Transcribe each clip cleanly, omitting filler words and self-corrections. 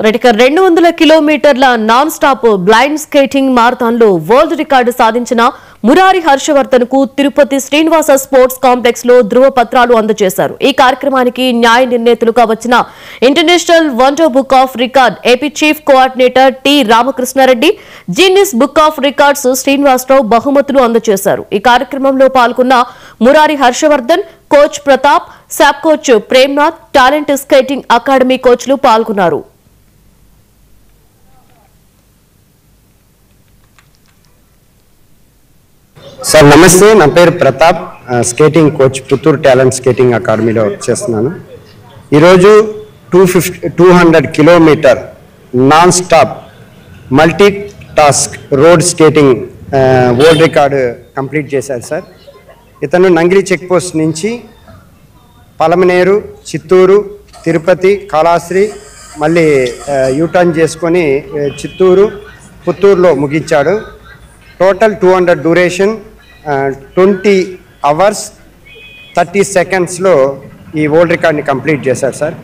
రెటిక 200 కిలోమీటర్ల non stop blind skating marathon లో world record సాధించిన మురారి హర్షవర్ధన్ కు తిరుపతి శ్రీనివాస స్పోర్ట్స్ కాంప్లెక్స్ లో ధృవ పత్రాలు అందజేశారు. ఈ కార్యక్రమానికి న్యాయ నిర్ణేతలుగా వచ్చిన international wonder book of record AP chief coordinator T Ramakrishna Reddy, Guinness book of records Srinivasa Rao బహుమతులు అందజేశారు. ఈ కార్యక్రమంలో పాల్గొన్న మురారి హర్షవర్ధన్, కోచ్ ప్రతాప్, సాబ్ coach Premnath, talent skating academy కోచ్లు పాల్గొన్నారు. సార్ నమస్తే, నా పేరు Pratap, skating coach Puttur talent skating అకాడమీలో చేస్తున్నాను. ఈరోజు 200 kilometre non stop multi task road skating world record complete చేశారు సార్. ఇతను నంగిలి చెక్ పోస్ట్ నుంచి పలమనేరు, చిత్తూరు, తిరుపతి, కాళాశ్రీ, మళ్ళీ యూటర్న్ చేసుకొని చిత్తూరు, పుత్తూరులో ముగించాడు. టోటల్ 200 డ్యూరేషన్ 20 hours 30 secondsలో ఈ వరల్డ్ రికార్డ్ని కంప్లీట్ చేశారు సార్.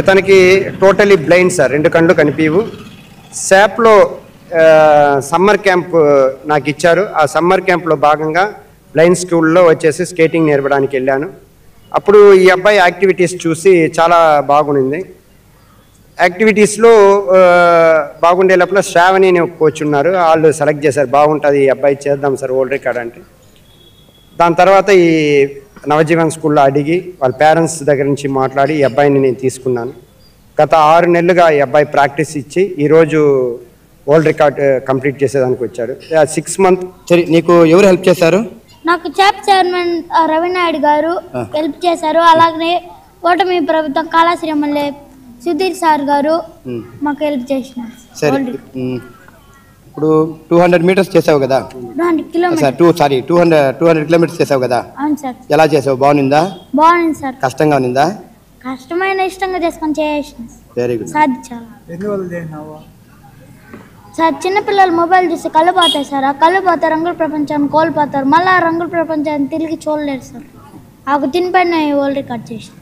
ఇతనికి టోటలీ బ్లైండ్ సార్, 2 కళ్ళు కనిపించవు. శాప్లో సమ్మర్ క్యాంప్ నాకు ఇచ్చారు. ఆ సమ్మర్ క్యాంప్లో భాగంగా బ్లైండ్ స్కూల్లో వచ్చేసి స్కేటింగ్ నేర్పడానికి వెళ్ళాను. అప్పుడు ఈ అబ్బాయి యాక్టివిటీస్ చూసి చాలా బాగుంది. యాక్టివిటీస్లో బాగుండే లోపల శ్రావణి అని ఒక కోచ్ ఉన్నారు, వాళ్ళు సెలెక్ట్ చేశారు. బాగుంటుంది ఈ అబ్బాయి, చేద్దాం సార్ వరల్డ్ రికార్డ్ అంటే. దాని తర్వాత ఈ నవజీవన్ స్కూల్లో అడిగి వాళ్ళ పేరెంట్స్ దగ్గర నుంచి మాట్లాడి ఈ అబ్బాయిని నేను తీసుకున్నాను. గత 6 నెలలుగా ఈ అబ్బాయి ప్రాక్టీస్ ఇచ్చి ఈరోజు వరల్డ్ రికార్డ్ కంప్లీట్ చేసేదానికి వచ్చాడు. 6 months. సరే, నీకు ఎవరు హెల్ప్ చేశారు? నాకు చాప్ చైర్మన్ రవినాయుడు గారు హెల్ప్ చేశారు. అలాగే ఓటమి ప్రభుత్వం కాళాశ్రీ ఎమ్మెల్యే సుధీర్ సార్ గారు మాకు హెల్ప్ చేసినారు. సరే, ఇప్పుడు 200 మీటర్స్ చేసావు కదా? 200 కిలోమీటర్స్. 200 కిలోమీటర్స్ చేసావు కదా? అవును సార్. ఎలా చేసావు? బాగుందా? బాగుంది సార్. కష్టంగా ఉందా? కష్టమైన ఇష్టంగా చేసుకొని చేసిన. Very good. సాధించాలి సార్. చిన్నపిల్లలు మొబైల్ చూస్తే కళ్ళు పోతాయి సార్. ఆ కళ్ళు పోతే రంగుల ప్రపంచాన్ని కోల్పోతారు. మళ్ళీ ఆ రంగుల ప్రపంచాన్ని తిరిగి చూడలేరు సార్. ఆ దీనిపైన వరల్డ్ రికార్డ్ చేసిన.